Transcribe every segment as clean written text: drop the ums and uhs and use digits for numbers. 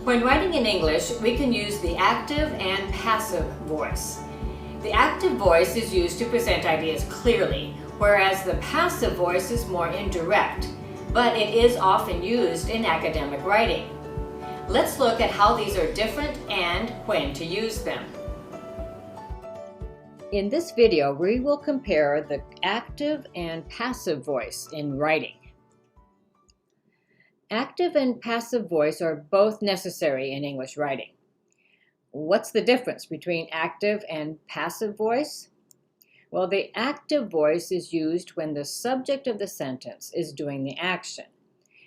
When writing in English, we can use the active and passive voice. The active voice is used to present ideas clearly, whereas the passive voice is more indirect, but it is often used in academic writing. Let's look at how these are different and when to use them. In this video, we will compare the active and passive voice in writing. Active and passive voice are both necessary in English writing. What's the difference between active and passive voice? Well, the active voice is used when the subject of the sentence is doing the action.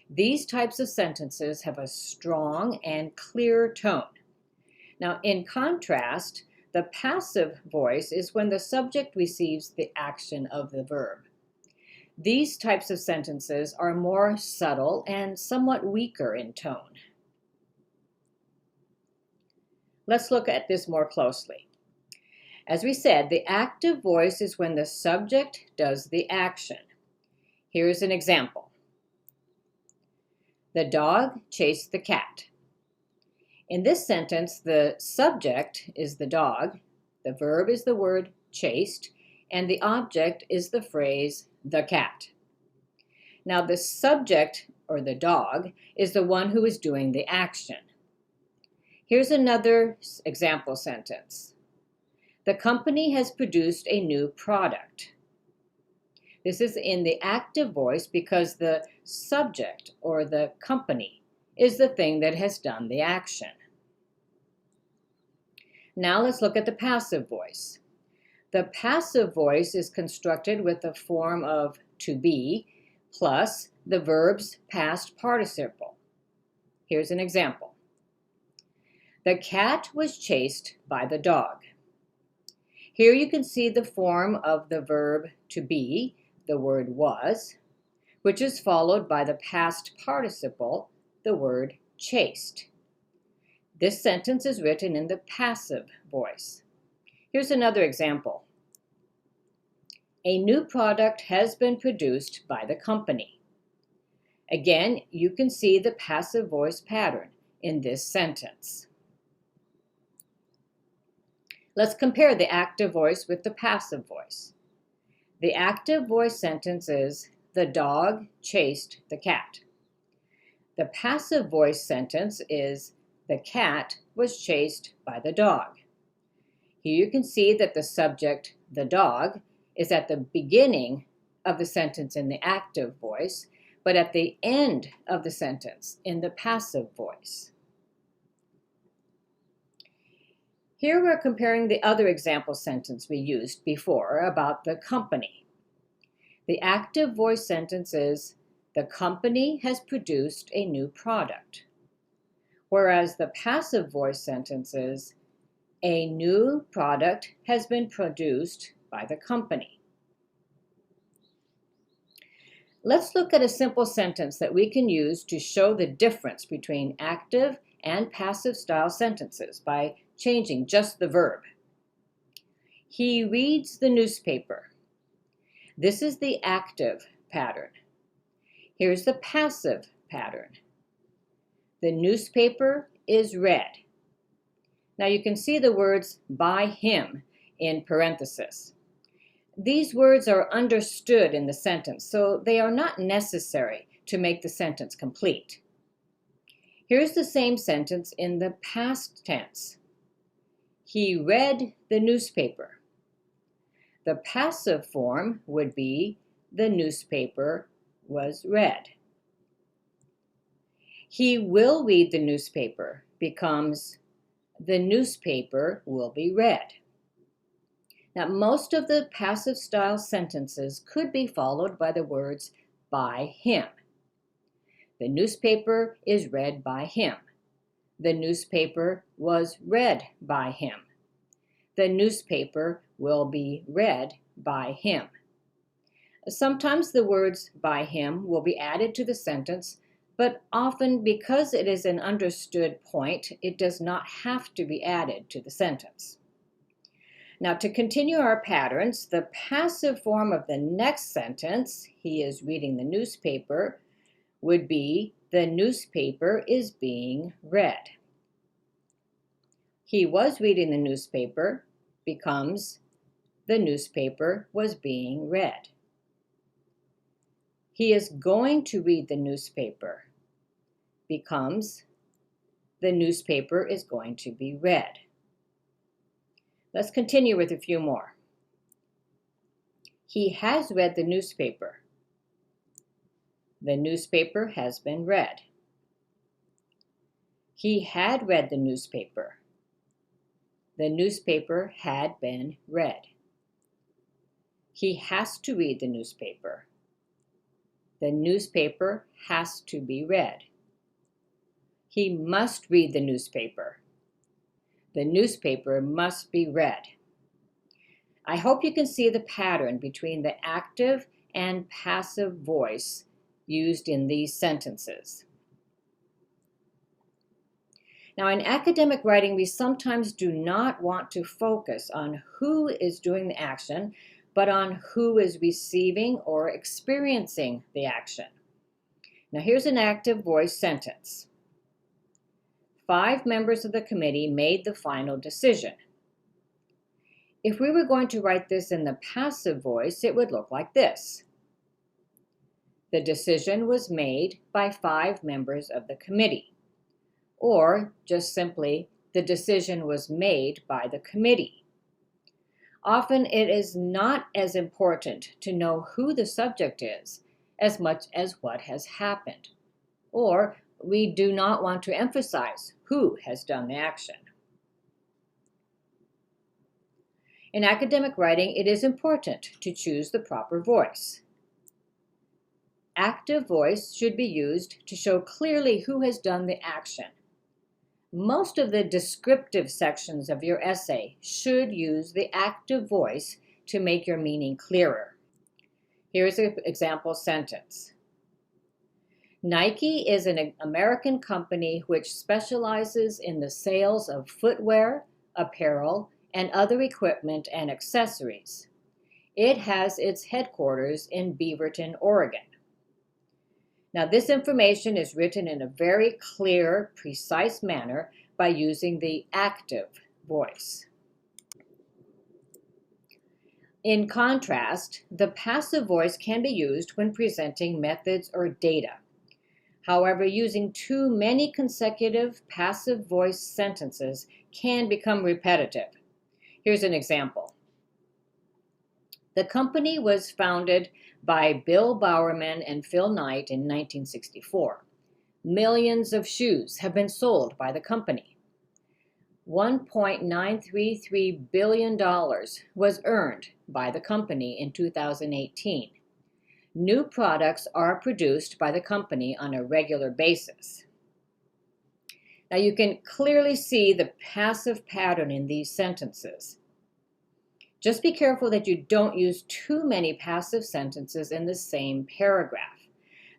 These types of sentences have a strong and clear tone. Now, in contrast, the passive voice is when the subject receives the action of the verb. These types of sentences are more subtle and somewhat weaker in tone. Let's look at this more closely. As we said, the active voice is when the subject does the action. Here's an example. The dog chased the cat. In this sentence, the subject is the dog, the verb is the word chased, and the object is the phrase the cat. Now, the subject, or the dog, is the one who is doing the action. Here's another example sentence. The company has produced a new product. This is in the active voice because the subject, or the company, is the thing that has done the action. Now let's look at the passive voice. The passive voice is constructed with the form of to be plus the verb's past participle. Here's an example. The cat was chased by the dog. Here you can see the form of the verb to be, the word was, which is followed by the past participle, the word chased. This sentence is written in the passive voice. Here's another example. A new product has been produced by the company. Again, you can see the passive voice pattern in this sentence. Let's compare the active voice with the passive voice. The active voice sentence is, the dog chased the cat. The passive voice sentence is, the cat was chased by the dog. Here you can see that the subject, the dog, is at the beginning of the sentence in the active voice, but at the end of the sentence in the passive voice. Here we're comparing the other example sentence we used before about the company. The active voice sentence is, the company has produced a new product, whereas the passive voice sentence is, a new product has been produced by the company. Let's look at a simple sentence that we can use to show the difference between active and passive style sentences by changing just the verb. He reads the newspaper. This is the active pattern. Here's the passive pattern. The newspaper is read. Now you can see the words by him in parentheses. These words are understood in the sentence, so they are not necessary to make the sentence complete. Here's the same sentence in the past tense. He read the newspaper. The passive form would be, the newspaper was read. He will read the newspaper becomes, the newspaper will be read. Now, most of the passive style sentences could be followed by the words by him. The newspaper is read by him. The newspaper was read by him. The newspaper will be read by him. Sometimes the words by him will be added to the sentence, but often because it is an understood point, it does not have to be added to the sentence. Now, to continue our patterns, the passive form of the next sentence, he is reading the newspaper, would be, the newspaper is being read. He was reading the newspaper becomes the newspaper was being read. He is going to read the newspaper becomes the newspaper is going to be read. Let's continue with a few more. He has read the newspaper. The newspaper has been read. He had read the newspaper. The newspaper had been read. He has to read the newspaper. The newspaper has to be read. He must read the newspaper. The newspaper must be read. I hope you can see the pattern between the active and passive voice used in these sentences. Now, in academic writing, we sometimes do not want to focus on who is doing the action, but on who is receiving or experiencing the action. Now, here's an active voice sentence. 5 members of the committee made the final decision. If we were going to write this in the passive voice, it would look like this. The decision was made by 5 members of the committee. Or just simply, the decision was made by the committee. Often it is not as important to know who the subject is as much as what has happened. Or we do not want to emphasize who has done the action. In academic writing, it is important to choose the proper voice. Active voice should be used to show clearly who has done the action. Most of the descriptive sections of your essay should use the active voice to make your meaning clearer. Here's an example sentence. Nike is an American company which specializes in the sales of footwear, apparel, and other equipment and accessories. It has its headquarters in Beaverton, Oregon. Now, this information is written in a very clear, precise manner by using the active voice. In contrast, the passive voice can be used when presenting methods or data. However, using too many consecutive passive voice sentences can become repetitive. Here's an example. The company was founded by Bill Bowerman and Phil Knight in 1964. Millions of shoes have been sold by the company. $1.933 billion was earned by the company in 2018. New products are produced by the company on a regular basis. Now you can clearly see the passive pattern in these sentences. Just be careful that you don't use too many passive sentences in the same paragraph.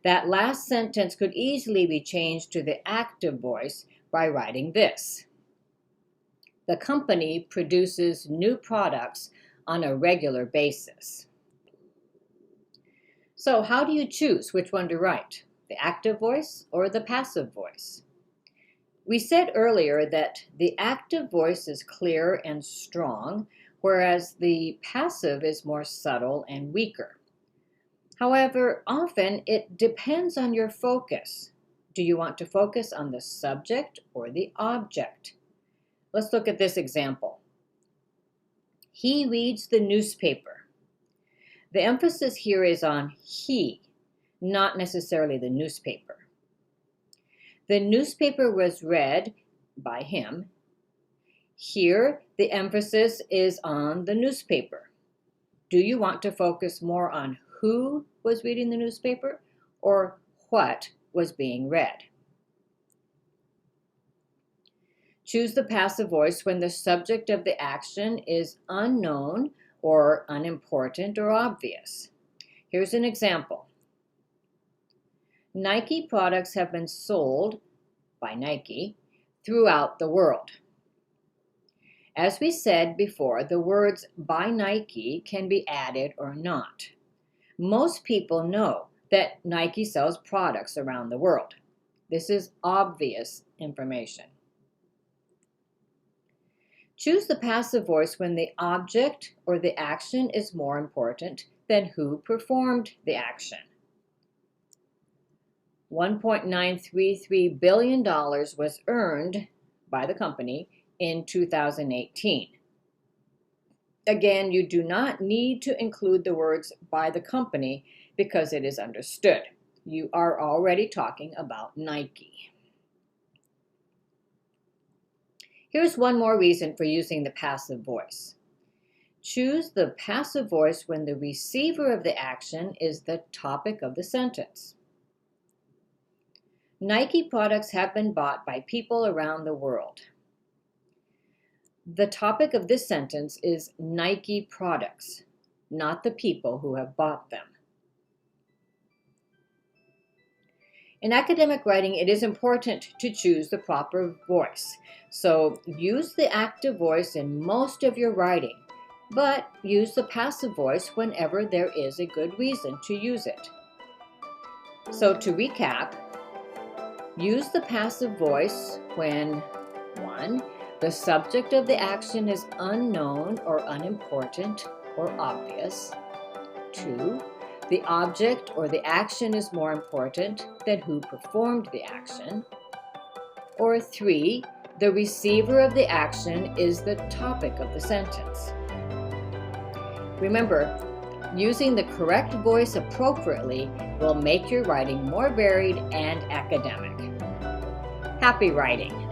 That last sentence could easily be changed to the active voice by writing this. The company produces new products on a regular basis. So how do you choose which one to write, the active voice or the passive voice? We said earlier that the active voice is clear and strong, whereas the passive is more subtle and weaker. However, often it depends on your focus. Do you want to focus on the subject or the object? Let's look at this example. He reads the newspaper. The emphasis here is on he, not necessarily the newspaper. The newspaper was read by him. Here, the emphasis is on the newspaper. Do you want to focus more on who was reading the newspaper or what was being read? Choose the passive voice when the subject of the action is unknown or unimportant or obvious. Here's an example. Nike products have been sold by Nike throughout the world. As we said before, the words by Nike can be added or not. Most people know that Nike sells products around the world. This is obvious information. Choose the passive voice when the object or the action is more important than who performed the action. $1.933 billion was earned by the company in 2018. Again, you do not need to include the words by the company because it is understood. You are already talking about Nike. Here's one more reason for using the passive voice. Choose the passive voice when the receiver of the action is the topic of the sentence. Nike products have been bought by people around the world. The topic of this sentence is Nike products, not the people who have bought them. In academic writing, it is important to choose the proper voice. So use the active voice in most of your writing, but use the passive voice whenever there is a good reason to use it. So to recap, use the passive voice when 1. The subject of the action is unknown or unimportant or obvious. 2. The object or the action is more important than who performed the action. Or 3. The receiver of the action is the topic of the sentence. Remember, using the correct voice appropriately will make your writing more varied and academic. Happy writing!